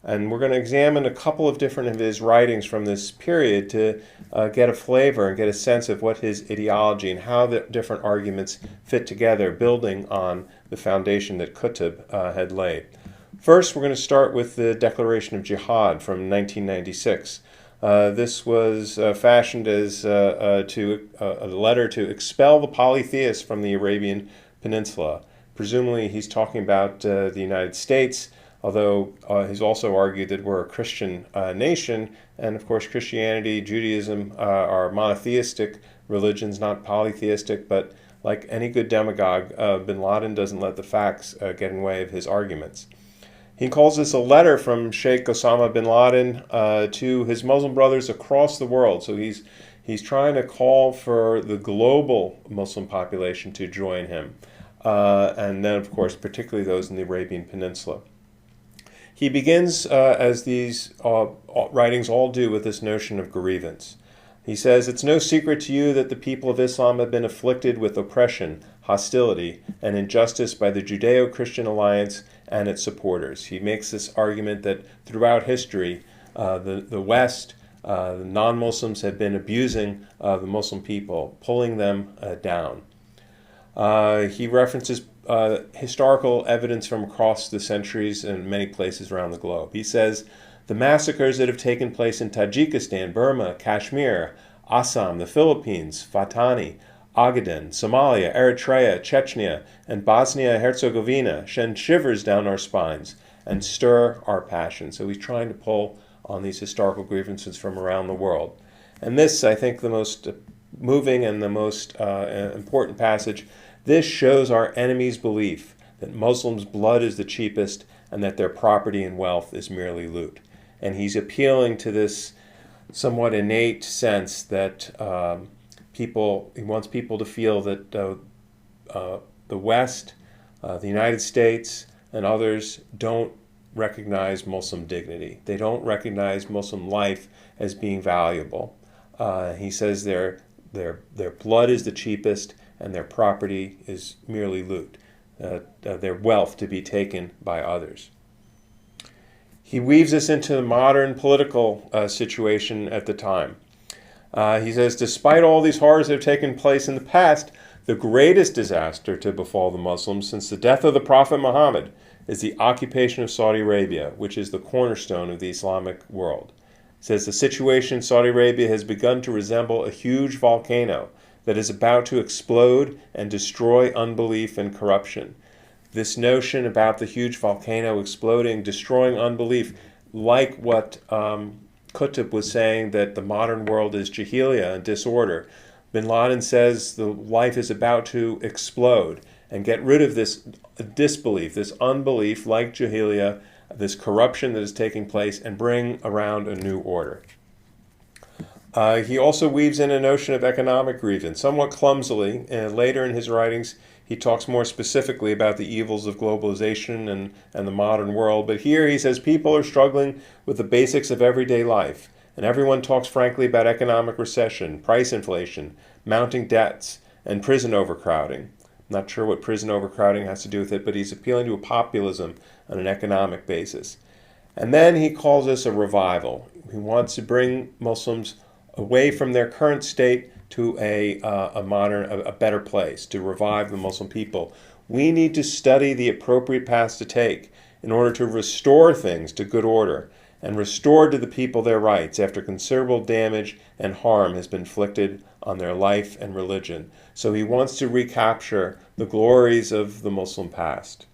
And we're going to examine a couple of different of his writings from this period to get a flavor and get a sense of what his ideology and how the different arguments fit together, building on the foundation that Qutb had laid. First, we're going to start with the Declaration of Jihad from 1996. This was fashioned as a letter to expel the polytheists from the Arabian Peninsula. Presumably, he's talking about the United States, although he's also argued that we're a Christian nation, and of course Christianity, Judaism are monotheistic religions, not polytheistic, but like any good demagogue, Bin Laden doesn't let the facts get in the way of his arguments. He calls this a letter from Sheikh Osama Bin Laden to his Muslim brothers across the world. So he's trying to call for the global Muslim population to join him, and then of course particularly those in the Arabian Peninsula. He begins, as these writings all do, with this notion of grievance. He says, "It's no secret to you that the people of Islam have been afflicted with oppression, hostility, and injustice by the Judeo-Christian alliance and its supporters." He makes this argument that throughout history, the West, the non-Muslims have been abusing the Muslim people, pulling them down. He references historical evidence from across the centuries in many places around the globe. He says, "The massacres that have taken place in Tajikistan, Burma, Kashmir, Assam, the Philippines, Fatani, Ogaden, Somalia, Eritrea, Chechnya, and Bosnia-Herzegovina send shivers down our spines and stir our passion." So he's trying to pull on these historical grievances from around the world. And this, I think, the most moving and the most important passage. This shows our enemies' belief that Muslims' blood is the cheapest and that their property and wealth is merely loot. And he's appealing to this somewhat innate sense that he wants people to feel that the West, the United States, and others don't recognize Muslim dignity. They don't recognize Muslim life as being valuable. He says their blood is the cheapest and their property is merely loot, their wealth to be taken by others. He weaves this into the modern political situation at the time. He says, "Despite all these horrors that have taken place in the past, the greatest disaster to befall the Muslims since the death of the Prophet Muhammad is the occupation of Saudi Arabia, which is the cornerstone of the Islamic world." He says, "The situation in Saudi Arabia has begun to resemble a huge volcano that is about to explode and destroy unbelief and corruption." This notion about the huge volcano exploding, destroying unbelief, like what Qutb was saying, that the modern world is jahiliya and disorder. Bin Laden says the life is about to explode and get rid of this disbelief, this unbelief like jahiliya, this corruption that is taking place, and bring around a new order. He also weaves in a notion of economic grievance, somewhat clumsily. Later in his writings, he talks more specifically about the evils of globalization and the modern world. But here he says people are struggling with the basics of everyday life. And everyone talks frankly about economic recession, price inflation, mounting debts, and prison overcrowding. I'm not sure what prison overcrowding has to do with it, but he's appealing to a populism on an economic basis. And then he calls this a revival. He wants to bring Muslims away from their current state to a better place, to revive the Muslim people. We need to study the appropriate paths to take in order to restore things to good order and restore to the people their rights after considerable damage and harm has been inflicted on their life and religion. So he wants to recapture the glories of the Muslim past.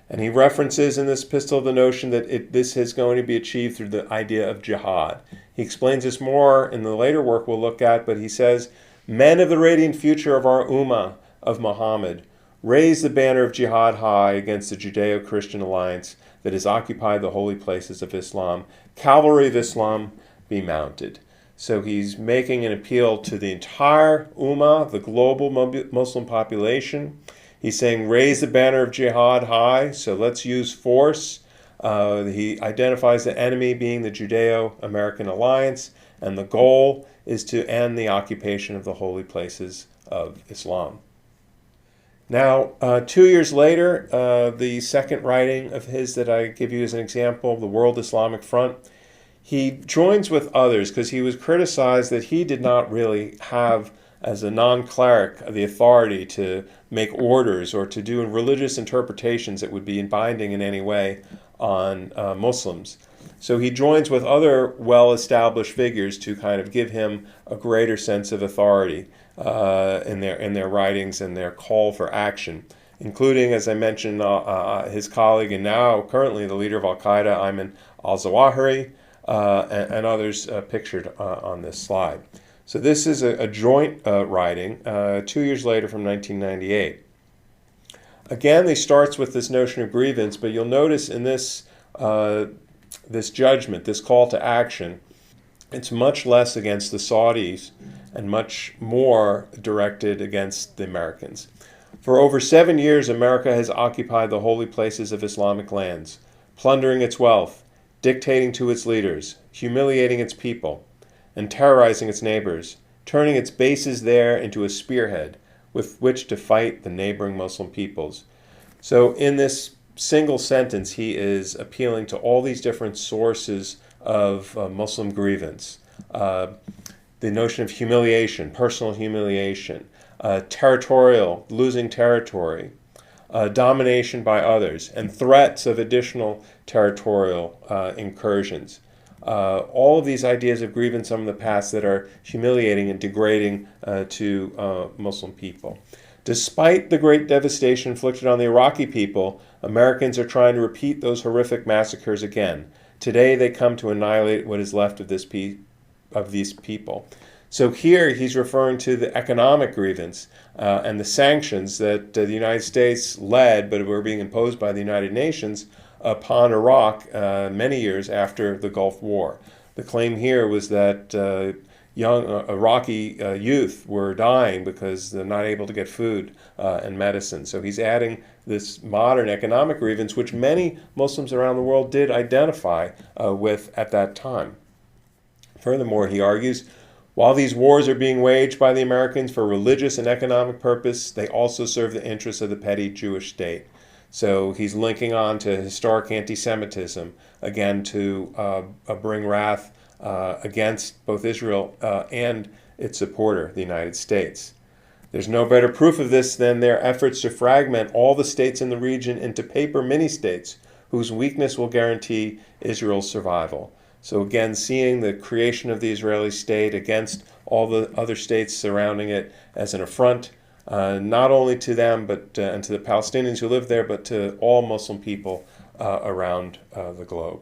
And he references in this epistle the notion that this is going to be achieved through the idea of jihad. He explains this more in the later work we'll look at, but he says, "Men of the radiant future of our Ummah of Muhammad, raise the banner of jihad high against the Judeo-Christian alliance that has occupied the holy places of Islam. Cavalry of Islam, be mounted." So he's making an appeal to the entire Ummah, the global Muslim population. He's saying, raise the banner of jihad high, so let's use force. He identifies the enemy being the Judeo-American alliance, and the goal is to end the occupation of the holy places of Islam. Now, 2 years later, the second writing of his that I give you as an example, The World Islamic Front, he joins with others because he was criticized that he did not really have, as a non-cleric, the authority to make orders or to do religious interpretations that would be binding in any way on Muslims. So he joins with other well-established figures to kind of give him a greater sense of authority in their writings and their call for action, including, as I mentioned, his colleague and now currently the leader of Al-Qaeda, Ayman al-Zawahiri, and others pictured on this slide. So this is a joint writing 2 years later from 1998. Again, he starts with this notion of grievance, but you'll notice in this this judgment, this call to action, it's much less against the Saudis and much more directed against the Americans. For over 7 years, America has occupied the holy places of Islamic lands, plundering its wealth, dictating to its leaders, humiliating its people, and terrorizing its neighbors, turning its bases there into a spearhead with which to fight the neighboring Muslim peoples. So in this single sentence, he is appealing to all these different sources of Muslim grievance. The notion of humiliation, personal humiliation, territorial, losing territory, domination by others, and threats of additional territorial incursions. All of these ideas of grievance from the past that are humiliating and degrading to Muslim people. Despite the great devastation inflicted on the Iraqi people, Americans are trying to repeat those horrific massacres again. Today they come to annihilate what is left of these people. So here he's referring to the economic grievance and the sanctions that the United States led, but were being imposed by the United Nations upon Iraq many years after the Gulf War. The claim here was that young Iraqi youth were dying because they're not able to get food and medicine. So he's adding this modern economic grievance, which many Muslims around the world did identify with at that time. Furthermore, he argues, while these wars are being waged by the Americans for religious and economic purpose, they also serve the interests of the petty Jewish state. So he's linking on to historic anti-Semitism, again, to bring wrath against both Israel and its supporter, the United States. There's no better proof of this than their efforts to fragment all the states in the region into paper mini-states whose weakness will guarantee Israel's survival. So again, seeing the creation of the Israeli state against all the other states surrounding it as an affront, not only to them but and to the Palestinians who live there, but to all Muslim people around the globe.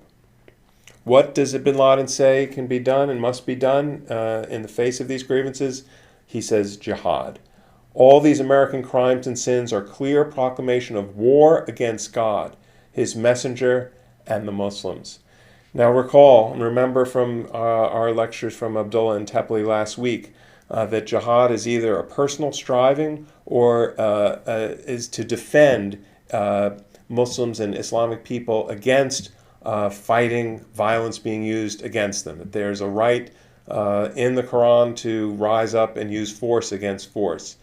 What does Bin Laden say can be done and must be done in the face of these grievances? He says jihad. All these American crimes and sins are clear proclamation of war against God, his messenger, and the Muslims. Now recall and remember from our lectures from Abdullah and Tepley last week that jihad is either a personal striving or is to defend Muslims and Islamic people against fighting violence being used against them. That there's a right in the Quran to rise up and use force against force.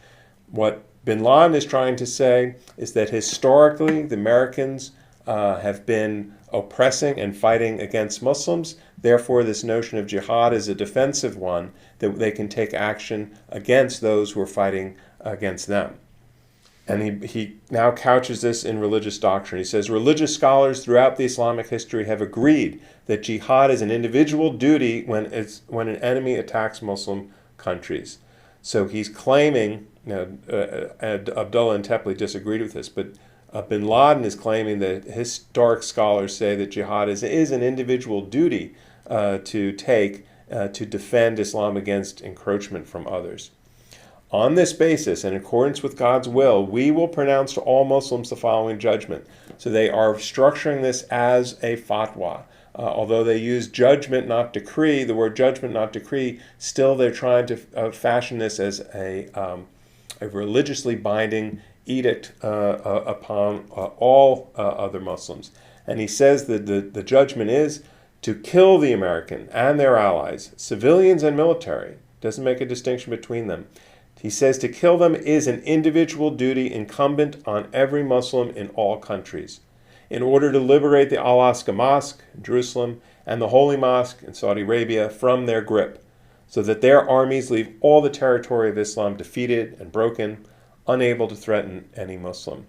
What Bin Laden is trying to say is that historically the Americans have been oppressing and fighting against Muslims. Therefore, this notion of jihad is a defensive one, that they can take action against those who are fighting against them. And he now couches this in religious doctrine. He says, religious scholars throughout the Islamic history have agreed that jihad is an individual duty when an enemy attacks Muslim countries. So he's claiming, Abdullah and Tepley disagreed with this, but Bin Laden is claiming that historic scholars say that jihad is an individual duty to take to defend Islam against encroachment from others. On this basis, in accordance with God's will, we will pronounce to all Muslims the following judgment. So they are structuring this as a fatwa. Although they use judgment, not decree, the word judgment, not decree, still they're trying to fashion this as a religiously binding edict upon all other Muslims. And he says that the judgment is to kill the American and their allies, civilians and military. Doesn't make a distinction between them. He says to kill them is an individual duty incumbent on every Muslim in all countries. In order to liberate the Al-Aqsa Mosque in Jerusalem and the Holy Mosque in Saudi Arabia from their grip, so that their armies leave all the territory of Islam defeated and broken, unable to threaten any Muslim.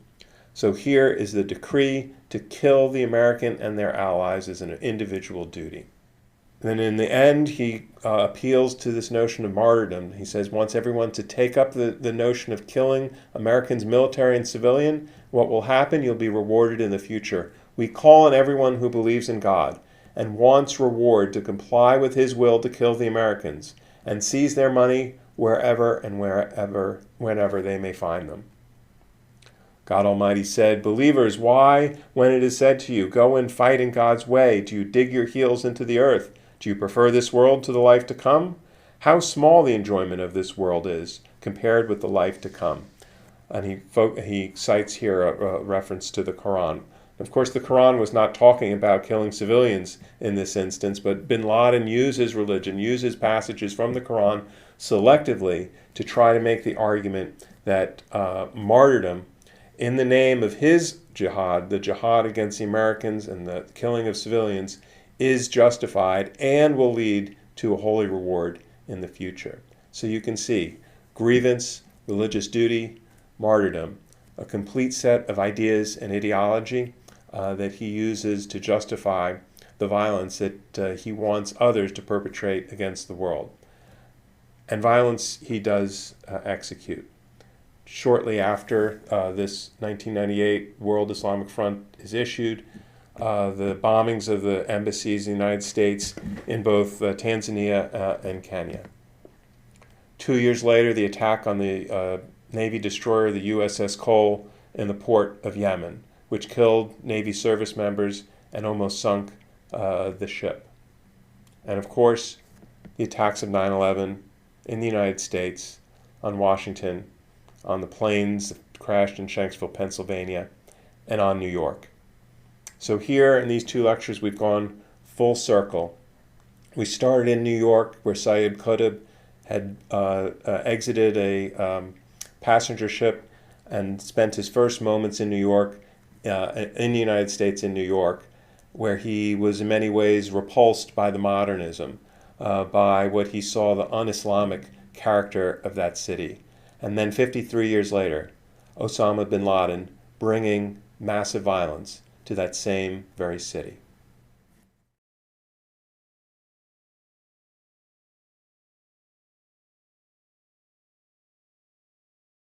So here is the decree to kill the American and their allies as an individual duty. Then in the end, he appeals to this notion of martyrdom. He says, wants everyone to take up the notion of killing Americans, military and civilian. What will happen? You'll be rewarded in the future. We call on everyone who believes in God and wants reward to comply with his will to kill the Americans and seize their money wherever and whenever they may find them. God Almighty said, believers, why, when it is said to you, go and fight in God's way, do you dig your heels into the earth? Do you prefer this world to the life to come? How small the enjoyment of this world is compared with the life to come. And he cites here a reference to the Quran. Of course, the Quran was not talking about killing civilians in this instance, but Bin Laden uses religion, uses passages from the Quran selectively to try to make the argument that martyrdom in the name of his jihad, the jihad against the Americans and the killing of civilians, is justified and will lead to a holy reward in the future. So you can see grievance, religious duty, martyrdom, a complete set of ideas and ideology that he uses to justify the violence that he wants others to perpetrate against the world. And violence he does execute. Shortly after this 1998 World Islamic Front is issued, the bombings of the embassies in the United States in both Tanzania and Kenya. 2 years later, the attack on the Navy destroyer, the USS Cole, in the port of Yemen, which killed Navy service members and almost sunk the ship. And of course, the attacks of 9/11 in the United States, on Washington, on the planes that crashed in Shanksville, Pennsylvania, and on New York. So here in these two lectures, we've gone full circle. We started in New York, where Sayyid Qutb had exited a passenger ship and spent his first moments in New York, in the United States, in New York, where he was in many ways repulsed by the modernism, by what he saw the un-Islamic character of that city. And then 53 years later, Osama Bin Laden bringing massive violence to that same very city.